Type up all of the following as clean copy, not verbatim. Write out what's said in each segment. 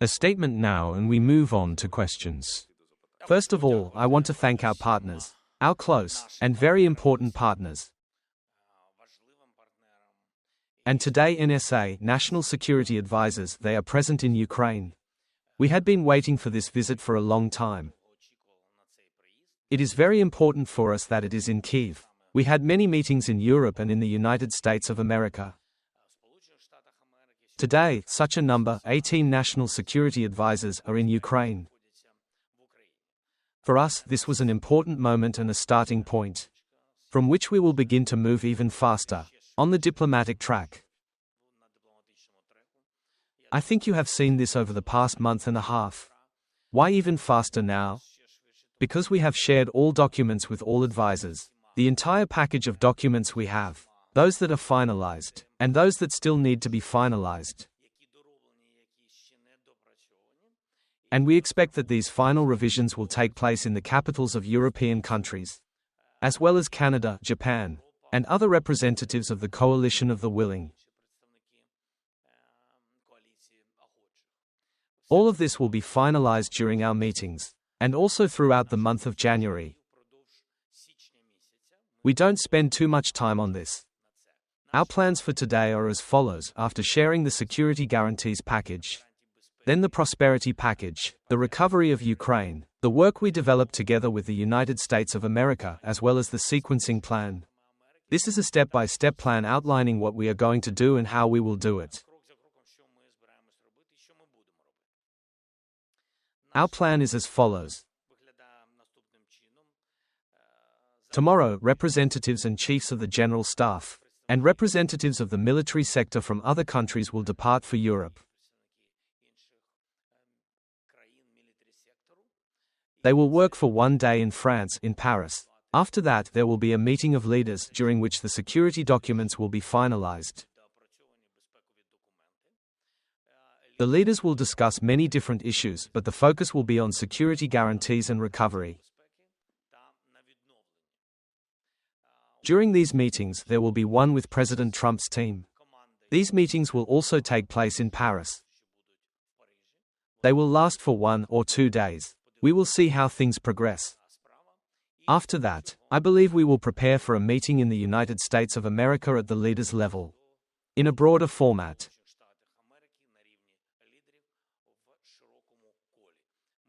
A statement now and we move on to questions. First of all, I want to thank our partners, our close and very important partners. And today NSA, National Security Advisors, they are present in Ukraine. We had been waiting for this visit for a long time. It is very important for us that it is in Kyiv. We had many meetings in Europe and in the United States of America. Today, such a number, 18 national security advisors, are in Ukraine. For us, this was an important moment and a starting point, from which we will begin to move even faster, on the diplomatic track. I think you have seen this over the past month and a half. Why even faster now? Because we have shared all documents with all advisors, the entire package of documents we have, those that are finalized, and those that still need to be finalized. And we expect that these final revisions will take place in the capitals of European countries, as well as Canada, Japan, and other representatives of the Coalition of the Willing. All of this will be finalized during our meetings, and also throughout the month of January. We don't spend too much time on this. Our plans for today are as follows: after sharing the security guarantees package, then the prosperity package, the recovery of Ukraine, the work we developed together with the United States of America, as well as the sequencing plan. This is a step-by-step plan outlining what we are going to do and how we will do it. Our plan is as follows. Tomorrow, representatives and chiefs of the General Staff, and representatives of the military sector from other countries will depart for Europe. They will work for 1 day in France, in Paris. After that, there will be a meeting of leaders, during which the security documents will be finalized. The leaders will discuss many different issues, but the focus will be on security guarantees and recovery. During these meetings, there will be one with President Trump's team. These meetings will also take place in Paris. They will last for 1 or 2 days. We will see how things progress. After that, I believe we will prepare for a meeting in the United States of America at the leaders' level, in a broader format.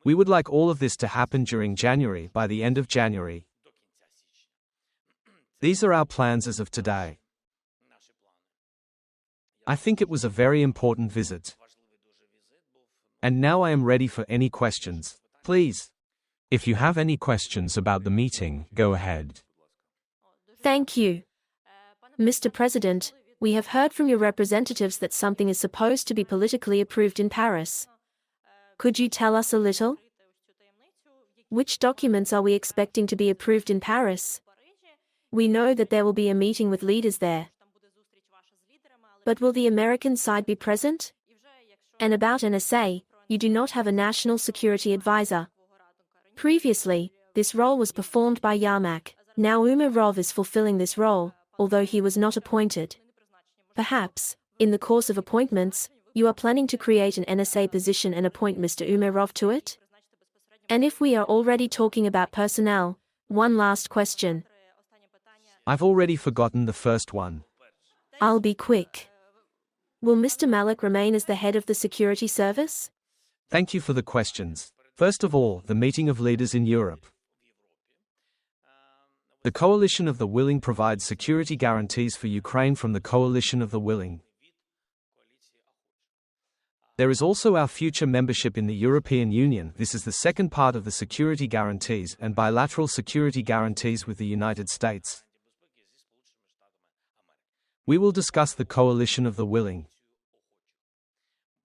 We would like all of this to happen during January, by the end of January. These are our plans as of today. I think it was a very important visit. And now I am ready for any questions. Please. If you have any questions about the meeting, go ahead. Thank you. Mr. President, we have heard from your representatives that something is supposed to be politically approved in Paris. Could you tell us a little? Which documents are we expecting to be approved in Paris? We know that there will be a meeting with leaders there. But will the American side be present? And about NSA, you do not have a national security advisor. Previously, this role was performed by Yermak. Now Umerov is fulfilling this role, although he was not appointed. Perhaps, in the course of appointments, you are planning to create an NSA position and appoint Mr. Umerov to it? And if we are already talking about personnel, one last question. I've already forgotten the first one. I'll be quick. Will Mr. Malik remain as the head of the security service? Thank you for the questions. First of all, the meeting of leaders in Europe. The Coalition of the Willing provides security guarantees for Ukraine from the Coalition of the Willing. There is also our future membership in the European Union. This is the second part of the security guarantees and bilateral security guarantees with the United States. We will discuss the Coalition of the Willing.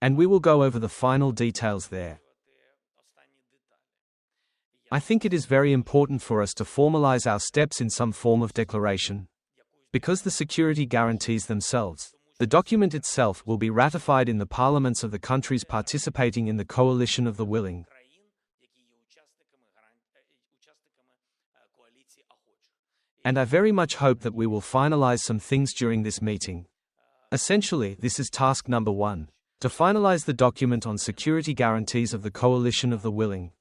And we will go over the final details there. I think it is very important for us to formalize our steps in some form of declaration. Because the security guarantees themselves, the document itself will be ratified in the parliaments of the countries participating in the Coalition of the Willing. And I very much hope that we will finalize some things during this meeting. Essentially, this is task number 1. to finalize the document on security guarantees of the coalition of the willing,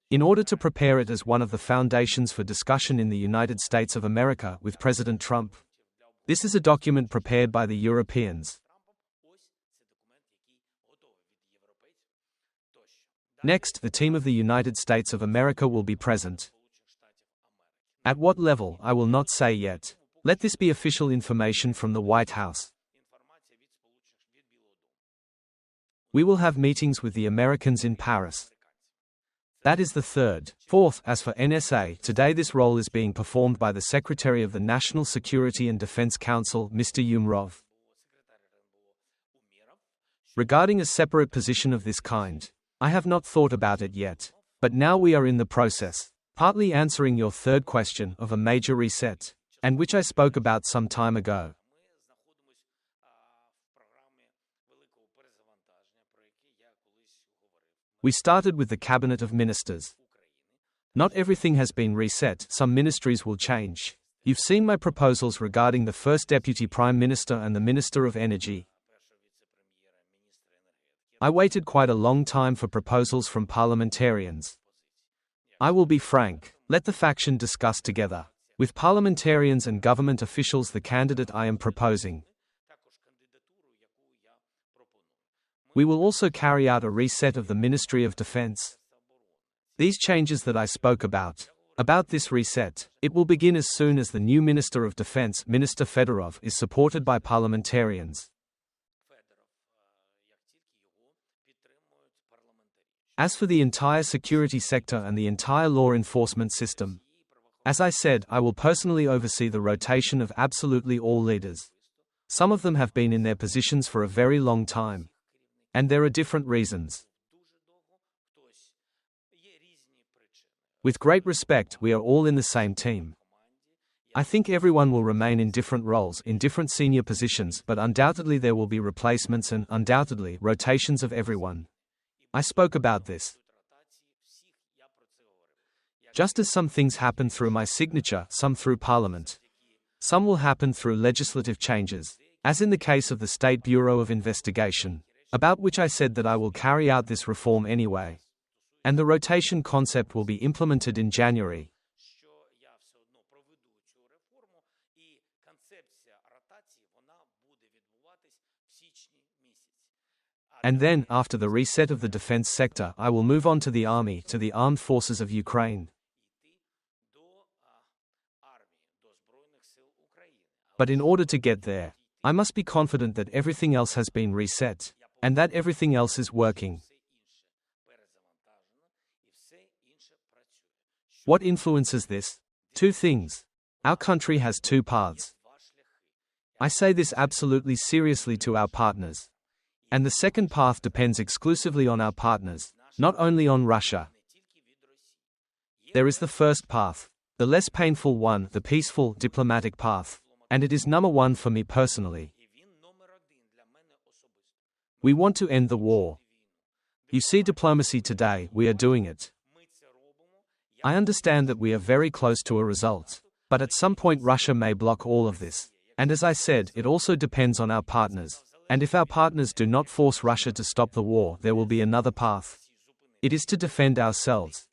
in order to prepare it as one of the foundations for discussion in the United States of America with President Trump. This is a document prepared by the Europeans. Next, the team of the United States of America will be present. At what level, I will not say yet. Let this be official information from the White House. We will have meetings with the Americans in Paris. That is the third. Fourth, as for NSA, today this role is being performed by the Secretary of the National Security and Defense Council, Mr. Umrov. Regarding a separate position of this kind, I have not thought about it yet, but now we are in the process, partly answering your third question of a major reset, and which I spoke about some time ago. We started with the Cabinet of Ministers. Not everything has been reset, some ministries will change. You've seen my proposals regarding the first Deputy Prime Minister and the Minister of Energy. I waited quite a long time for proposals from parliamentarians. I will be frank, let the faction discuss together, with parliamentarians and government officials, the candidate I am proposing. We will also carry out a reset of the Ministry of Defense. These changes that I spoke about this reset, it will begin as soon as the new Minister of Defense, Minister Fedorov, is supported by parliamentarians. As for the entire security sector and the entire law enforcement system, as I said, I will personally oversee the rotation of absolutely all leaders. Some of them have been in their positions for a very long time. And there are different reasons. With great respect, we are all in the same team. I think everyone will remain in different roles, in different senior positions, but undoubtedly there will be replacements and, undoubtedly, rotations of everyone. I spoke about this. Just as some things happen through my signature, some through Parliament. Some will happen through legislative changes, as in the case of the State Bureau of Investigation, about which I said that I will carry out this reform anyway. And the rotation concept will be implemented in January. And then, after the reset of the defense sector, I will move on to the army, to the armed forces of Ukraine. But in order to get there, I must be confident that everything else has been reset, and that everything else is working. What influences this? Two things. Our country has two paths. I say this absolutely seriously to our partners. And the second path depends exclusively on our partners, not only on Russia. There is the first path, the less painful one, the peaceful, diplomatic path, and it is number one for me personally. We want to end the war. You see diplomacy today, we are doing it. I understand that we are very close to a result, but at some point Russia may block all of this. And as I said, it also depends on our partners. And if our partners do not force Russia to stop the war, there will be another path. It is to defend ourselves.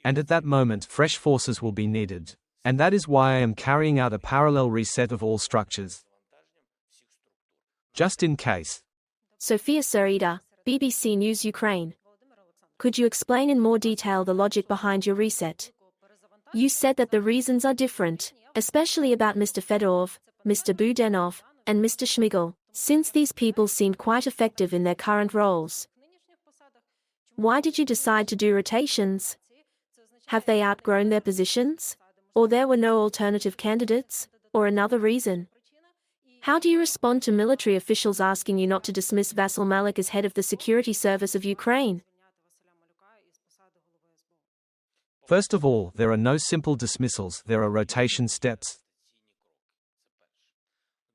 And at that moment, fresh forces will be needed. And that is why I am carrying out a parallel reset of all structures. Just in case. Sofia Sarita, BBC News Ukraine. Could you explain in more detail the logic behind your reset? You said that the reasons are different, especially about Mr. Fedorov, Mr. Budanov, and Mr. Shmyhal, since these people seemed quite effective in their current roles. Why did you decide to do rotations? Have they outgrown their positions? Or there were no alternative candidates? Or another reason? How do you respond to military officials asking you not to dismiss Vasyl Malik as head of the security service of Ukraine? First of all, there are no simple dismissals, there are rotation steps.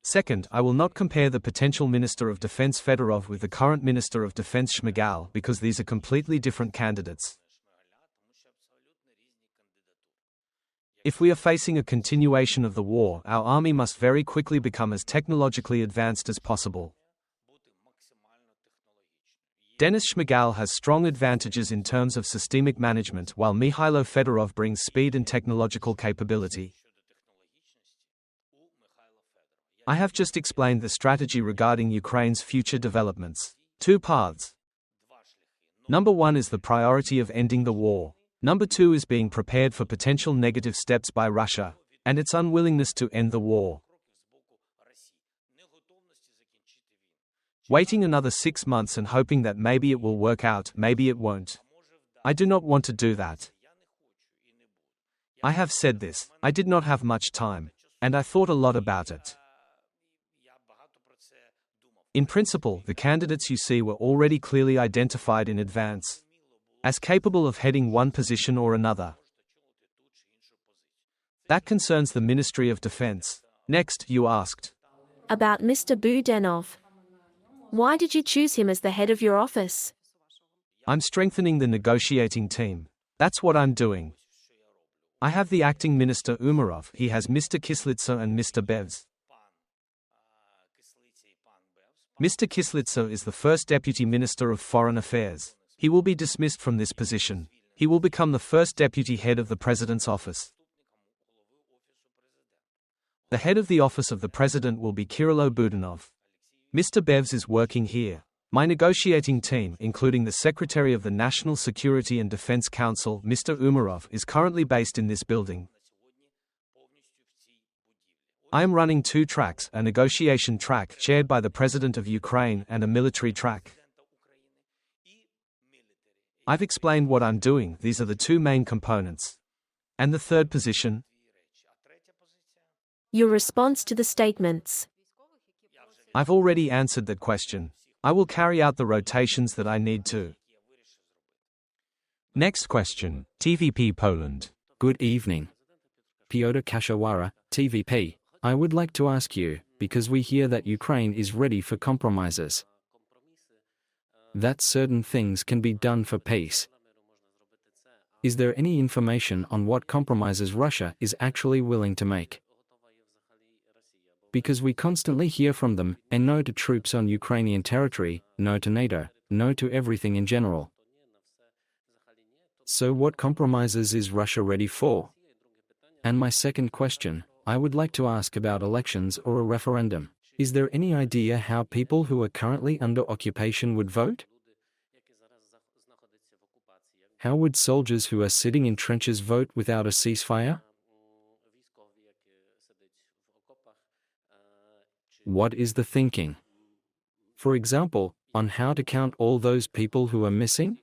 Second, I will not compare the potential Minister of Defense Fedorov with the current Minister of Defense Shmyhal because these are completely different candidates. If we are facing a continuation of the war, our army must very quickly become as technologically advanced as possible. Denis Shmyhal has strong advantages in terms of systemic management, while Mikhailo Fedorov brings speed and technological capability. I have just explained the strategy regarding Ukraine's future developments. 2 paths. Number 1 is the priority of ending the war. Number 2 is being prepared for potential negative steps by Russia, and its unwillingness to end the war. Waiting another 6 months and hoping that maybe it will work out, maybe it won't. I do not want to do that. I have said this, I did not have much time, and I thought a lot about it. In principle, the candidates you see were already clearly identified in advance as capable of heading one position or another. That concerns the Ministry of Defense. Next, you asked About Mr. Budanov. Why did you choose him as the head of your office? I'm strengthening the negotiating team. That's what I'm doing. I have the acting minister Umarov, he has Mr. Kislitsa and Mr. Bevs. Mr. Kislitsa is the first deputy minister of foreign affairs. He will be dismissed from this position. He will become the first deputy head of the president's office. The head of the office of the president will be Kirilo Budanov. Mr. Bevs is working here. My negotiating team, including the Secretary of the National Security and Defense Council, Mr. Umarov, is currently based in this building. I am running 2 tracks, a negotiation track chaired by the President of Ukraine and a military track. I've explained what I'm doing, these are the 2 main components. And the third position? Your response to the statements. I've already answered that question. I will carry out the rotations that I need to. Next question, TVP Poland. Good evening. Piotr Kashawara, TVP. I would like to ask you, because we hear that Ukraine is ready for compromises, that certain things can be done for peace. Is there any information on what compromises Russia is actually willing to make? Because we constantly hear from them, and no to troops on Ukrainian territory, no to NATO, no to everything in general. So what compromises is Russia ready for? And my second question, I would like to ask about elections or a referendum. Is there any idea how people who are currently under occupation would vote? How would soldiers who are sitting in trenches vote without a ceasefire? What is the thinking? For example, on how to count all those people who are missing?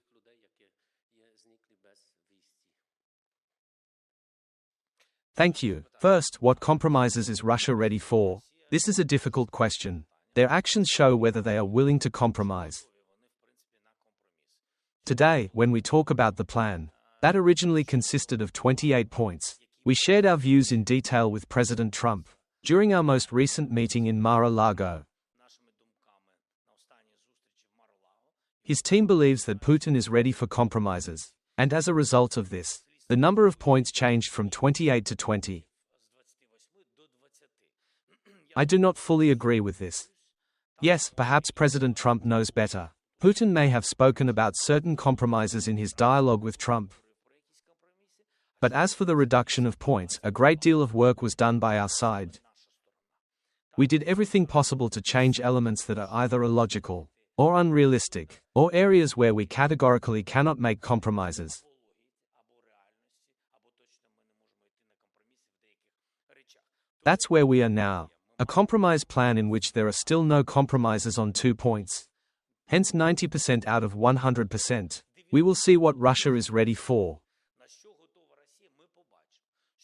Thank you. First, what compromises is Russia ready for? This is a difficult question. Their actions show whether they are willing to compromise. Today, when we talk about the plan, that originally consisted of 28 points, we shared our views in detail with President Trump during our most recent meeting in Mar-a-Lago. His team believes that Putin is ready for compromises, and as a result of this, the number of points changed from 28 to 20. I do not fully agree with this. Yes, perhaps President Trump knows better. Putin may have spoken about certain compromises in his dialogue with Trump. But as for the reduction of points, a great deal of work was done by our side. We did everything possible to change elements that are either illogical or unrealistic, or areas where we categorically cannot make compromises. That's where we are now. A compromise plan in which there are still no compromises on 2 points. Hence 90% out of 100%. We will see what Russia is ready for.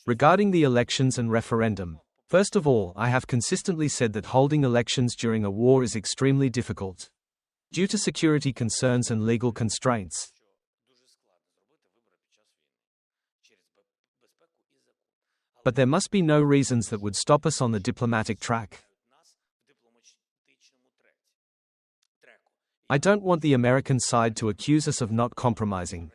Regarding the elections and referendum, first of all, I have consistently said that holding elections during a war is extremely difficult, due to security concerns and legal constraints. But there must be no reasons that would stop us on the diplomatic track. I don't want the American side to accuse us of not compromising.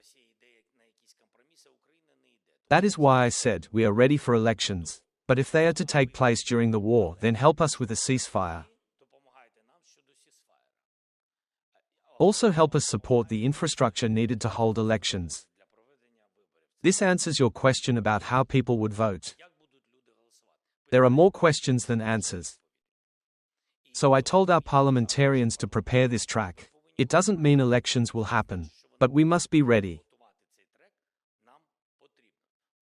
That is why I said we are ready for elections. But if they are to take place during the war, then help us with a ceasefire. Also help us support the infrastructure needed to hold elections. This answers your question about how people would vote. There are more questions than answers. So I told our parliamentarians to prepare this track. It doesn't mean elections will happen, but we must be ready.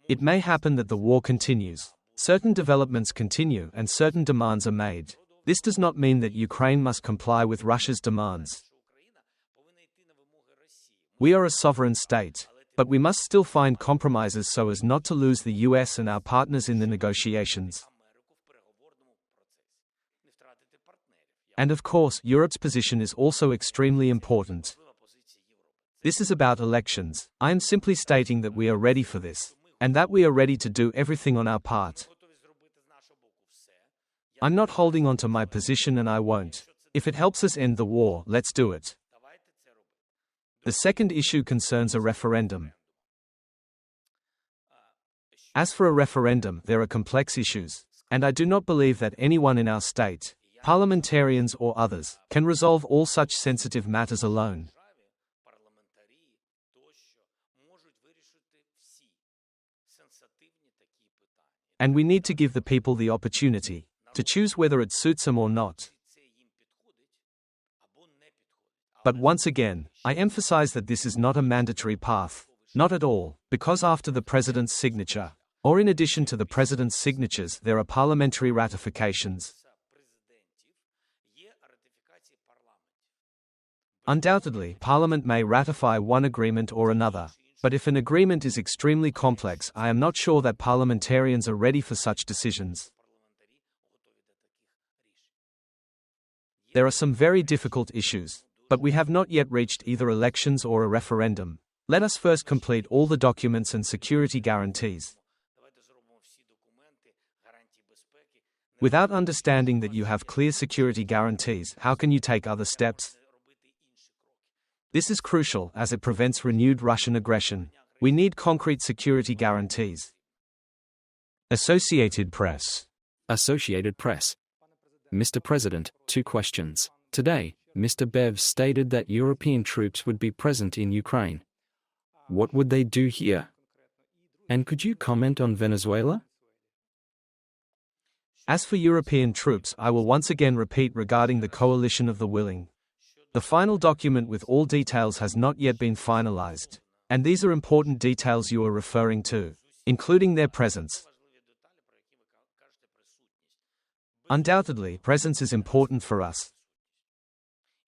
It may happen that the war continues. Certain developments continue and certain demands are made. This does not mean that Ukraine must comply with Russia's demands. We are a sovereign state, but we must still find compromises so as not to lose the US and our partners in the negotiations. And of course, Europe's position is also extremely important. This is about elections. I am simply stating that we are ready for this, and that we are ready to do everything on our part. I'm not holding on to my position and I won't. If it helps us end the war, let's do it. The second issue concerns a referendum. As for a referendum, there are complex issues, and I do not believe that anyone in our state, parliamentarians or others, can resolve all such sensitive matters alone. And we need to give the people the opportunity to choose whether it suits them or not. But once again, I emphasize that this is not a mandatory path. Not at all, because after the president's signature, or in addition to the president's signatures, there are parliamentary ratifications. Undoubtedly, Parliament may ratify one agreement or another, but if an agreement is extremely complex, I am not sure that parliamentarians are ready for such decisions. There are some very difficult issues, but we have not yet reached either elections or a referendum. Let us first complete all the documents and security guarantees. Without understanding that you have clear security guarantees, how can you take other steps? This is crucial as it prevents renewed Russian aggression. We need concrete security guarantees. Associated Press. Associated Press. Mr. President, 2 questions. Today, Mr. Bev stated that European troops would be present in Ukraine. What would they do here? And could you comment on Venezuela? As for European troops, I will once again repeat regarding the coalition of the willing. The final document with all details has not yet been finalized, and these are important details you are referring to, including their presence. Undoubtedly, presence is important for us.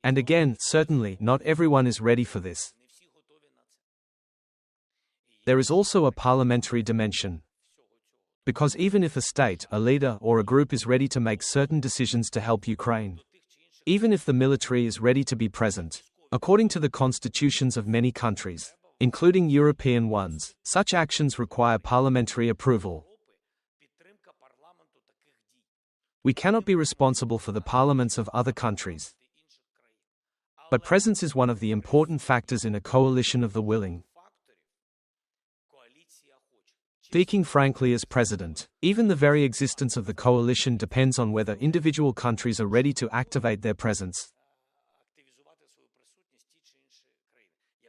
And again, certainly, not everyone is ready for this. There is also a parliamentary dimension. Because even if a state, a leader, or a group is ready to make certain decisions to help Ukraine, even if the military is ready to be present, according to the constitutions of many countries, including European ones, such actions require parliamentary approval. We cannot be responsible for the parliaments of other countries. But presence is one of the important factors in a coalition of the willing. Speaking frankly as president, even the very existence of the coalition depends on whether individual countries are ready to activate their presence.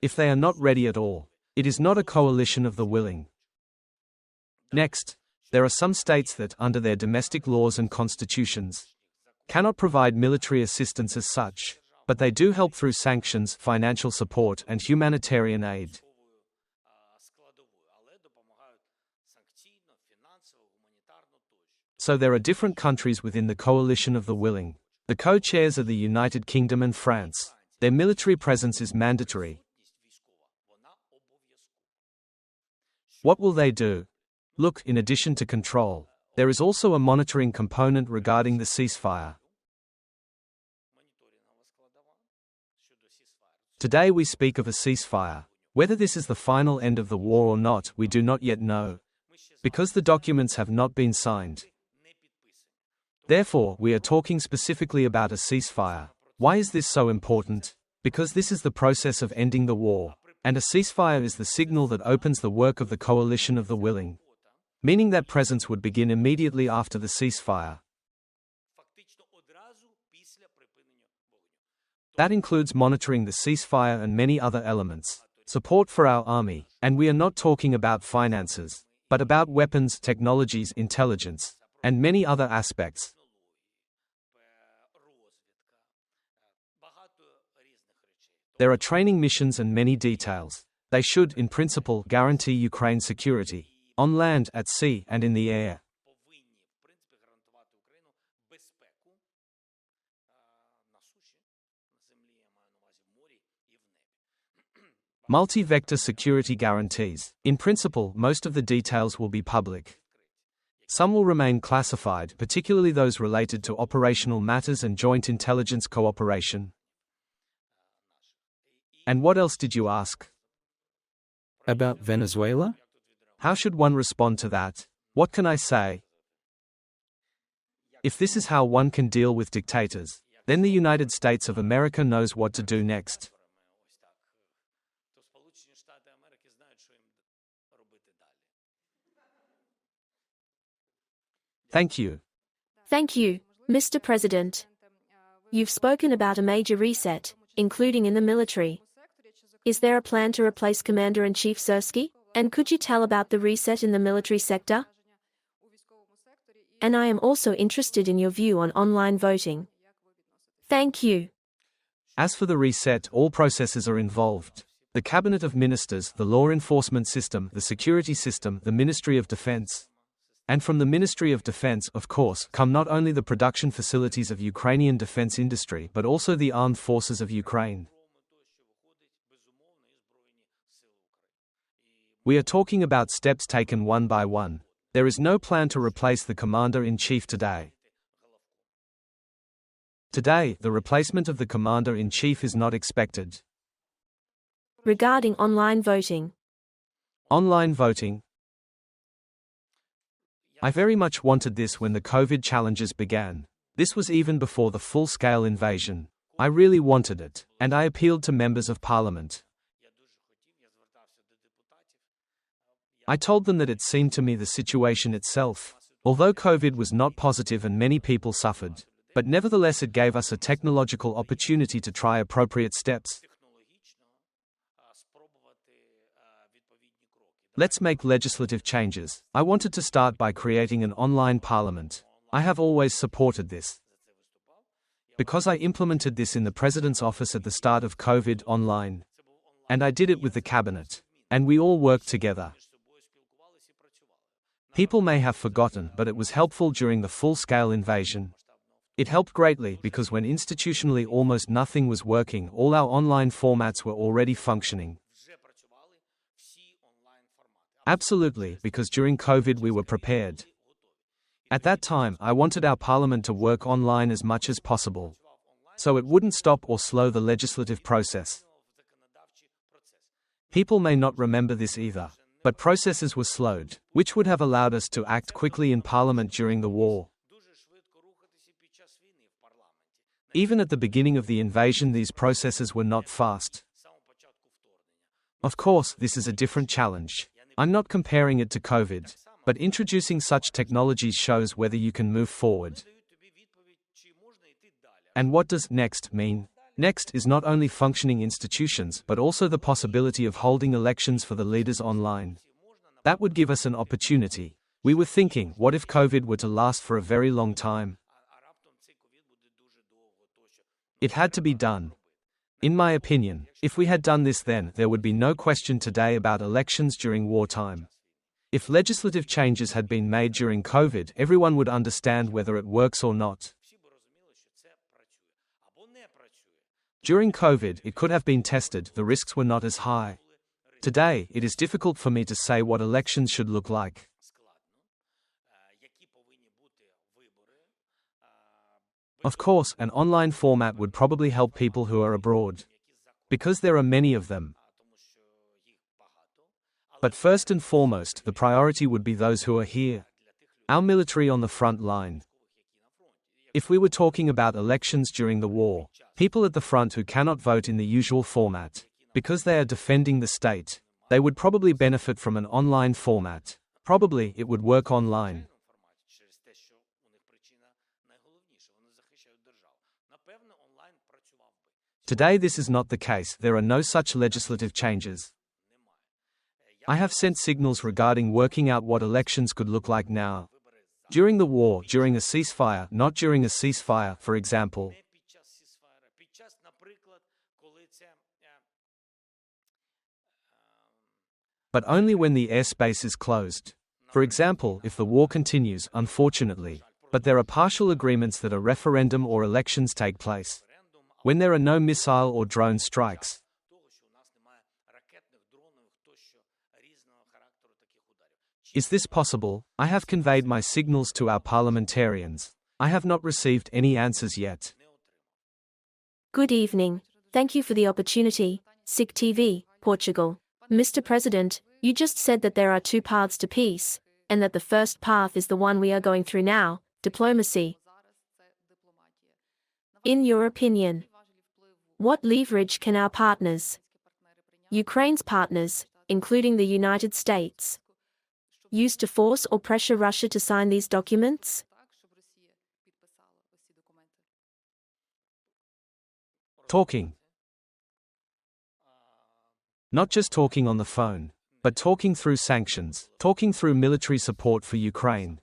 If they are not ready at all, it is not a coalition of the willing. Next, there are some states that, under their domestic laws and constitutions, cannot provide military assistance as such, but they do help through sanctions, financial support, and humanitarian aid. So there are different countries within the coalition of the willing. The co-chairs are the United Kingdom and France. Their military presence is mandatory. What will they do? Look, in addition to control, there is also a monitoring component regarding the ceasefire. Today we speak of a ceasefire. Whether this is the final end of the war or not, we do not yet know, because the documents have not been signed. Therefore, we are talking specifically about a ceasefire. Why is this so important? Because this is the process of ending the war. And a ceasefire is the signal that opens the work of the coalition of the willing, meaning that presence would begin immediately after the ceasefire. That includes monitoring the ceasefire and many other elements, support for our army, and we are not talking about finances, but about weapons, technologies, intelligence, and many other aspects. There are training missions and many details. They should, in principle, guarantee Ukraine's security, on land, at sea, and in the air. Multi-vector security guarantees. In principle, most of the details will be public. Some will remain classified, particularly those related to operational matters and joint intelligence cooperation. And what else did you ask? About Venezuela? How should one respond to that? What can I say? If this is how one can deal with dictators, then the United States of America knows what to do next. Thank you. Thank you, Mr. President. You've spoken about a major reset, including in the military. Is there a plan to replace Commander-in-Chief Zelenskyy? And could you tell about the reset in the military sector? And I am also interested in your view on online voting. Thank you. As for the reset, all processes are involved. The Cabinet of Ministers, the law enforcement system, the security system, the Ministry of Defense. And from the Ministry of Defense, of course, come not only the production facilities of Ukrainian defense industry but also the armed forces of Ukraine. We are talking about steps taken one by one. There is no plan to replace the Commander-in-Chief today. Today, the replacement of the Commander-in-Chief is not expected. Regarding online voting. Online voting. I very much wanted this when the COVID challenges began. This was even before the full-scale invasion. I really wanted it, and I appealed to members of parliament. I told them that it seemed to me the situation itself, although COVID was not positive and many people suffered, but nevertheless it gave us a technological opportunity to try appropriate steps. Let's make legislative changes. I wanted to start by creating an online parliament. I have always supported this. Because I implemented this in the President's office at the start of COVID online. And I did it with the cabinet. And we all worked together. People may have forgotten, but it was helpful during the full-scale invasion. It helped greatly because when institutionally almost nothing was working, all our online formats were already functioning. Absolutely, because during COVID we were prepared. At that time, I wanted our parliament to work online as much as possible, so it wouldn't stop or slow the legislative process. People may not remember this either, but processes were slowed, which would have allowed us to act quickly in parliament during the war. Even at the beginning of the invasion, these processes were not fast. Of course, this is a different challenge. I'm not comparing it to COVID, but introducing such technologies shows whether you can move forward. And what does next mean? Next is not only functioning institutions but also the possibility of holding elections for the leaders online. That would give us an opportunity. We were thinking, what if COVID were to last for a very long time? It had to be done. In my opinion, if we had done this then, there would be no question today about elections during wartime. If legislative changes had been made during COVID, everyone would understand whether it works or not. During COVID, it could have been tested, the risks were not as high. Today, it is difficult for me to say what elections should look like. Of course, an online format would probably help people who are abroad, because there are many of them. But first and foremost, the priority would be those who are here. Our military on the front line. If we were talking about elections during the war, people at the front who cannot vote in the usual format, Because they are defending the state, they would probably benefit from an online format. Probably it would work online. Today this is not the case, there are no such legislative changes. I have sent signals regarding working out what elections could look like now. During the war, during a ceasefire, not during a ceasefire, for example. But only when the airspace is closed. For example, if the war continues, unfortunately. But there are partial agreements that a referendum or elections take place. When there are no missile or drone strikes. Is this possible? I have conveyed my signals to our parliamentarians. I have not received any answers yet. Good evening. Thank you for the opportunity. SIG TV, Portugal. Mr. President, you just said that there are two paths to peace, and that the first path is the one we are going through now, diplomacy. In your opinion, what leverage can our partners, Ukraine's partners, including the United States, use to force or pressure Russia to sign these documents? Talking. Not just talking on the phone, but talking through sanctions, talking through military support for Ukraine.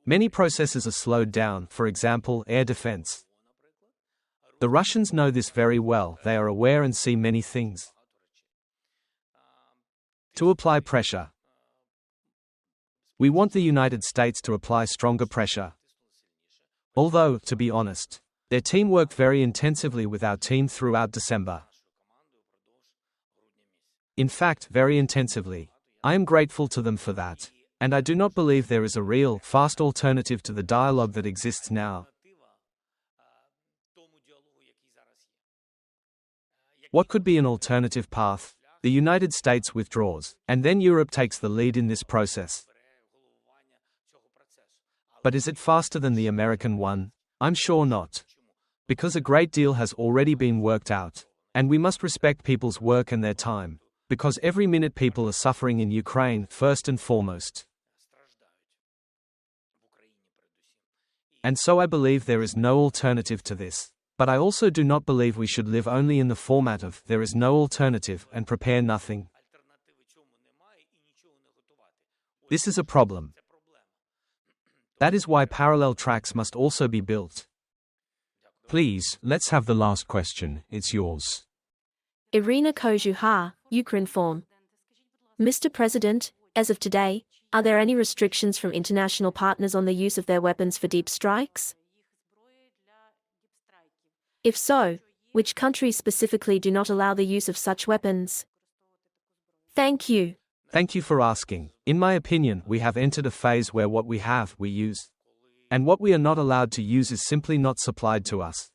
Many processes are slowed down, for example, air defense. The Russians know this very well, they are aware and see many things. To apply pressure. We want the United States to apply stronger pressure. Although, to be honest, their team worked very intensively with our team throughout December. In fact, very intensively. I am grateful to them for that. And I do not believe there is a real, fast alternative to the dialogue that exists now. What could be an alternative path? The United States withdraws, and then Europe takes the lead in this process. But is it faster than the American one? I'm sure not. Because a great deal has already been worked out. And we must respect people's work and their time. Because every minute people are suffering in Ukraine, first and foremost. And so I believe there is no alternative to this. But I also do not believe we should live only in the format of there is no alternative and prepare nothing. This is a problem. That is why parallel tracks must also be built. Please, let's have the last question. It's yours. Irina Kozuha, Ukrinform. Mr. President, as of today, are there any restrictions from international partners on the use of their weapons for deep strikes? If so, which countries specifically do not allow the use of such weapons? Thank you. Thank you for asking. In my opinion, we have entered a phase where what we have, we use. And what we are not allowed to use is simply not supplied to us.